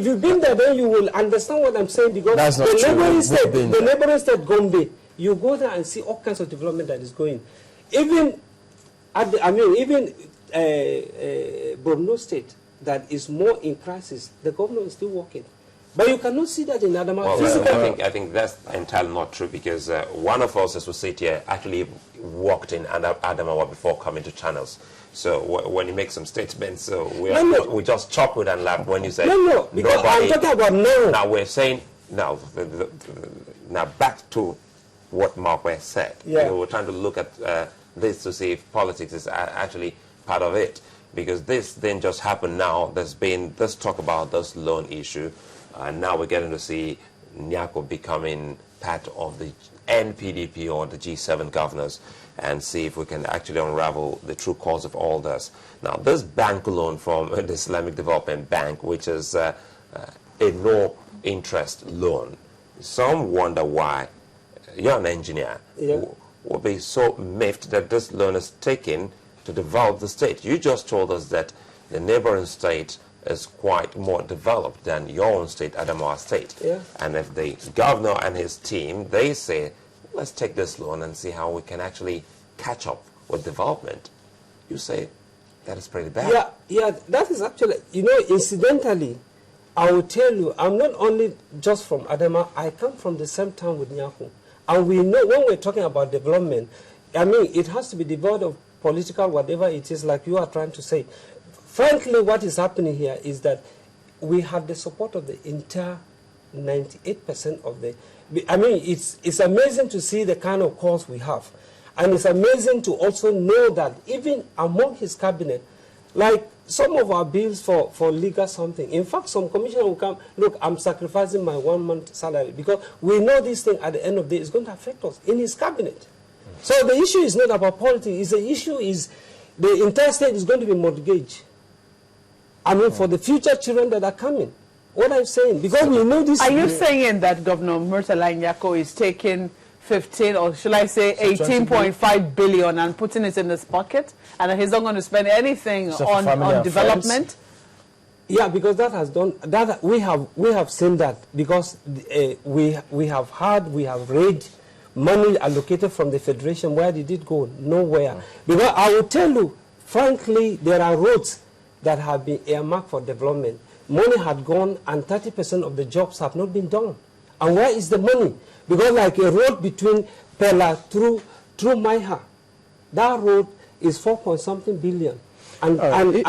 you've been there, then you will understand what I'm saying, because that's not the neighboring state, Gombe, you go there and see all kinds of development that is going. Even Borno State, that is more in crisis, the government is still working. But you cannot see that in Adamawa. Well, I think that's entirely not true, because one of us, as we sit here, actually worked in Adamawa before coming to channels. So when you make some statements, so we just chop with and laugh when you say no, because I'm talking about now. Now we're saying now back to what Mark said. Yeah. We're trying to look at this to see if politics is actually part of it, because this didn't just happen now. There's been this talk about this loan issue. And now we're getting to see Nyako becoming part of the NPDP or the G7 governors, and see if we can actually unravel the true cause of all this. Now, this bank loan from the Islamic Development Bank, which is a no-interest loan, some wonder why you're an engineer will be so miffed that this loan is taken to develop the state. You just told us that the neighboring state is quite more developed than your own state, Adamawa State. Yeah. And if the governor and his team, they say, let's take this loan and see how we can actually catch up with development, you say that is pretty bad. Yeah, that is actually, incidentally, I will tell you, I'm not only just from Adamawa, I come from the same town with Nyako. And we know when we're talking about development, it has to be devoid of political, whatever it is, like you are trying to say. Frankly, what is happening here is that we have the support of the entire 98% of the... it's amazing to see the kind of cause we have. And it's amazing to also know that even among his cabinet, like some of our bills for legal something, in fact, some commissioner will come, look, I'm sacrificing my 1 month salary, because we know this thing at the end of the day is going to affect us in his cabinet. So the issue is not about politics. The issue is the entire state is going to be mortgaged. For the future children that are coming. What I'm saying, because we know this... Are you saying that Governor Murtala Nyako is taking 15, or shall I say 18.5 billion and putting it in his pocket, and he's not going to spend anything on development? Yeah, because that has done... that we have seen that, because we have read money allocated from the Federation. Where did it go? Nowhere. Because I will tell you, frankly, there are roads that have been earmarked for development. Money had gone, and 30% of the jobs have not been done. And where is the money? Because like a road between Pella through Maiha, that road is 4-point-something billion. I find it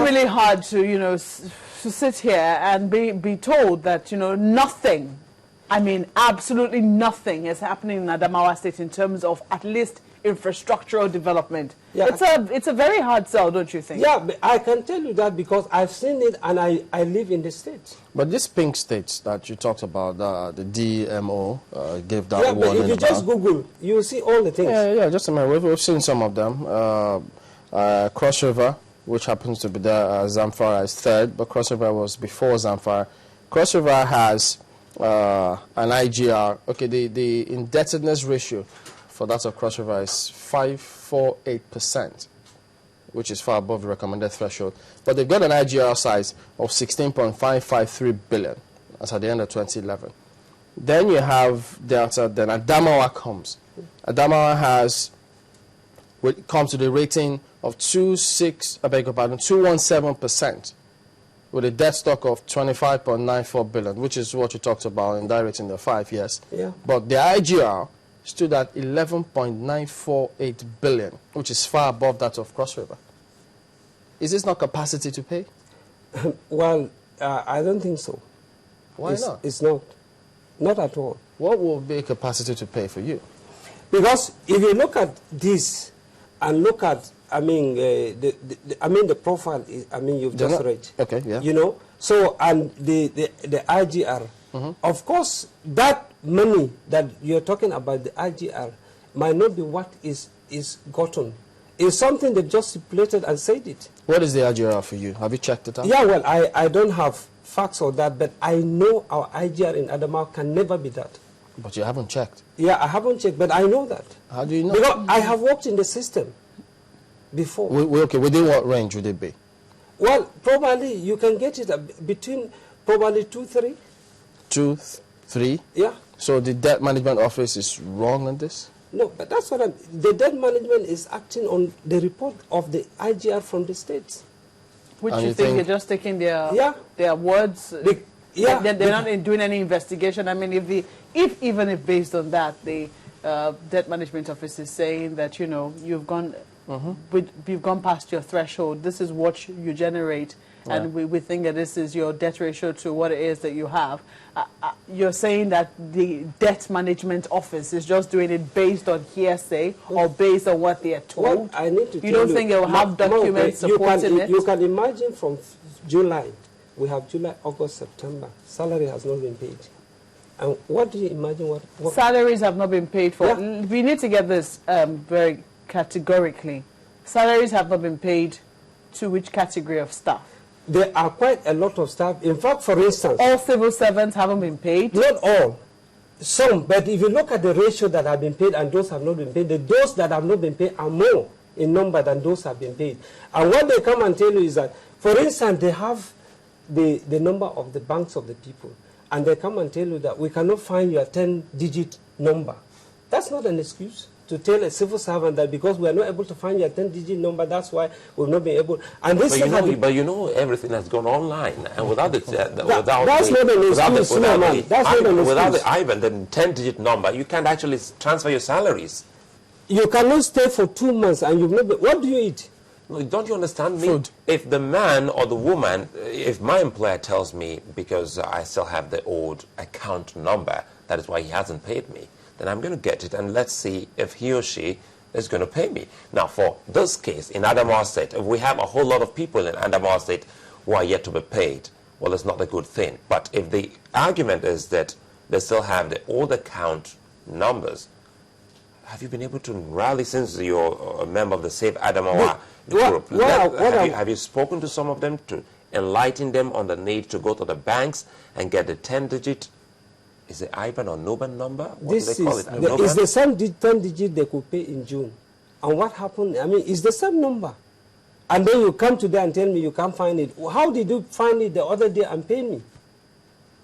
really hard to, to sit here and be told that, nothing, absolutely nothing is happening in Adamawa State in terms of at least infrastructural development. Yeah. It's a very hard sell, don't you think? Yeah, but I can tell you that because I've seen it, and I live in the States. But these pink states that you talked about, the DMO gave that warning about. If you just Google, you will see all the things. Yeah, just a minute. We've seen some of them. Cross River, which happens to be there, Zamfara is third, but Cross River was before Zamfara. Cross River has an IGR. Okay, the indebtedness ratio for that of Cross River is 548%, which is far above the recommended threshold. But they've got an IGR size of 16.553 billion. That's at the end of 2011. Then you have Delta, then Adamawa comes. Adamawa comes to the rating of 217%, with a debt stock of 25.94 billion, which is what you talked about in that rating of 5 years. Yeah. But the IGR stood at 11.948 billion, which is far above that of Cross River. Is this not capacity to pay? Well, I don't think so. Why not? It's not. Not at all. What will be capacity to pay for you? Because if you look at this and look at, the profile, you've just read. Okay, yeah. So, and the IGR, of course, that money that you're talking about, the IGR, might not be what is gotten. It's something they've just stipulated and said it. What is the IGR for you? Have you checked it out? Yeah, well, I don't have facts on that, but I know our IGR in Adamawa can never be that. But you haven't checked? Yeah, I haven't checked, but I know that. How do you know? Because I have worked in the system before. Okay, within what range would it be? Well, probably you can get it between probably 2, 3. 2, 3? Yeah. So the debt management office is wrong on this? No, but that's what the debt management is acting on the report of the IGR from the states. Which you think they're just taking their words? They're not doing any investigation. I mean, even if based on that, the debt management office is saying that, you know, you've gone past your threshold. This is what you generate. Yeah. And we think that this is your debt ratio to what it is that you have. You're saying that the debt management office is just doing it based on hearsay or based on what they are told? Well, I need to you don't think they'll have documents supporting it? You can imagine from July, we have July, August, September, salary has not been paid. And what do you imagine what salaries have not been paid for? Yeah. We need to get this very categorically. Salaries have not been paid to which category of staff? There are quite a lot of staff. In fact, for instance, all civil servants haven't been paid? Not all. Some. But if you look at the ratio that have been paid and those have not been paid, those that have not been paid are more in number than those have been paid. And what they come and tell you is that, for instance, they have the number of the banks of the people. And they come and tell you that we cannot find your 10-digit number. That's not an excuse to tell a civil servant that because we are not able to find your 10-digit number, that's why we've not been able. And this but you know everything has gone online, and without the that's not an excuse. Without the IBAN, the 10-digit number, you can't actually transfer your salaries. You cannot stay for 2 months and you've not been, what do you eat? Don't you understand me? Food. If the man or the woman, if my employer tells me because I still have the old account number, that is why he hasn't paid me, then I'm going to get it and let's see if he or she is going to pay me. Now, for this case in Adamawa State, if we have a whole lot of people in Adamawa State who are yet to be paid, well, it's not a good thing. But if the argument is that they still have the old account numbers, have you been able to rally since you're a member of the Save Adamawa group? Have you spoken to some of them to enlighten them on the need to go to the banks and get the 10-digit? Is it IBAN or NOBAN number? What do they call it? It's the same 10-digit they could pay in June. And what happened? I mean, it's the same number. And then you come to them and tell me you can't find it. How did you find it the other day and pay me?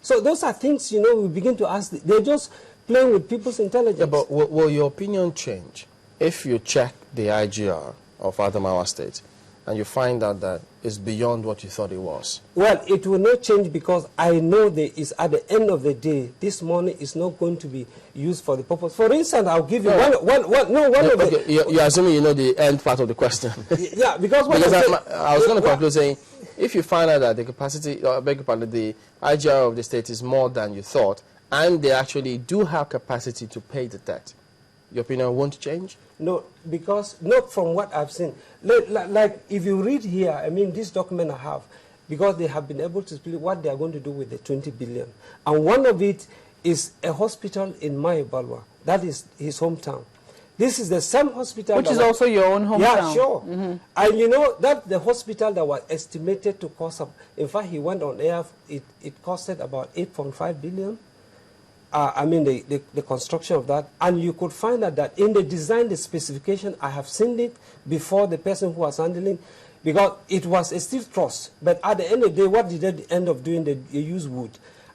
So those are things, you know, we begin to ask. They're just playing with people's intelligence. Yeah, but will your opinion change if you check the IGR of Adamawa State and you find out that it's beyond what you thought it was? Well, it will not change because I know there is, at the end of the day, this money is not going to be used for the purpose. For instance, I'll give you You're assuming you know the end part of the question. Yeah, because I was going to conclude saying, if you find out that the capacity, I beg your pardon, the IGR of the state is more than you thought, and they actually do have capacity to pay the debt, your opinion won't change? No, because not from what I've seen. Like if you read here, I mean, this document I have, because they have been able to split what they are going to do with the 20 billion. And one of it is a hospital in Mayabalwa. That is his hometown. This is the same hospital. Which is also your own hometown. Yeah, sure. Mm-hmm. And you know, that the hospital that was estimated to cost, in fact, he went on air, it costed about 8.5 billion. I mean, the construction of that. And you could find out that in the design, the specification, I have seen it before the person who was handling, because it was a steel truss. But at the end of the day, what did they end up doing? They use wood.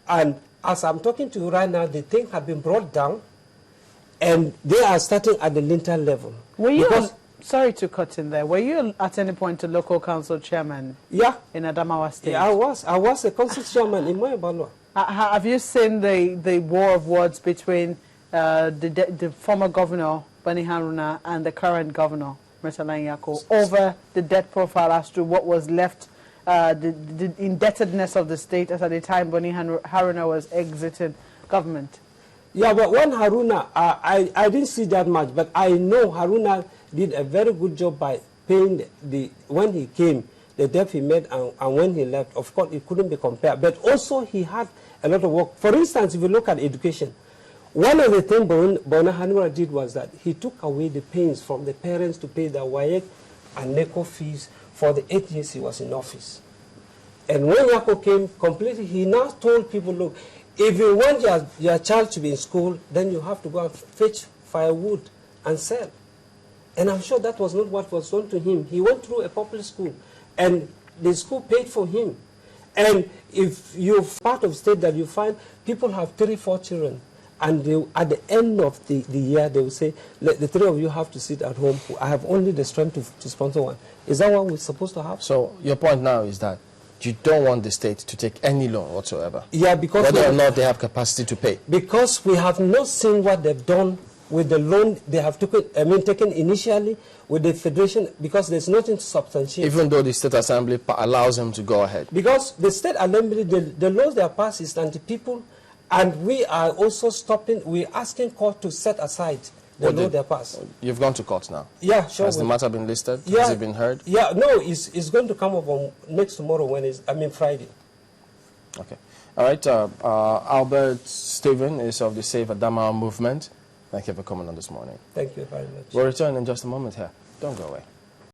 And as I'm talking to you right now, the thing had been brought down, and they are starting at the lintel level. Were you, sorry to cut in there, were you at any point a local council chairman? Yeah. In Adamawa State? Yeah, I was a council chairman in Mayabalwa. Have you seen the war of words between the former governor, Bani Haruna, and the current governor, Murtala Nyako, over the debt profile as to what was left, the indebtedness of the state as at the time Bani Haruna was exiting government? Yeah, but when Haruna, I didn't see that much, but I know Haruna did a very good job by paying when he came, the debt he made, and when he left. Of course, it couldn't be compared. But also, he had a lot of work. For instance, if you look at education, one of the things Bani Haruna did was that he took away the pains from the parents to pay their WAEC and NECO fees for the 8 years he was in office. And when Nyako came completely, he now told people, look, if you want your child to be in school, then you have to go and fetch firewood and sell. And I'm sure that was not what was done to him. He went through a public school. And the school paid for him. And if you're part of state that you find people have 3, 4 children, and they, at the end of the year, they will say, the 3 of you have to sit at home. I have only the strength to sponsor one. Is that what we're supposed to have? So your point now is that you don't want the state to take any loan whatsoever? Yeah, because... whether or not they have capacity to pay? Because we have not seen what they've done with the loan they have taken initially with the federation, because there's nothing to substantiate. Even though the State Assembly allows them to go ahead? Because the State Assembly, the laws they are passed is anti-people, and we are also stopping, we're asking court to set aside the law they are passed. You've gone to court now? Yeah, sure. Has the matter been listed? Yeah. Has it been heard? Yeah, no, it's going to come up on next tomorrow, Friday. Okay. All right. Albert Stephen is of the Save Adamawa Movement. Thank you for coming on this morning. Thank you very much. We'll return in just a moment here. Don't go away.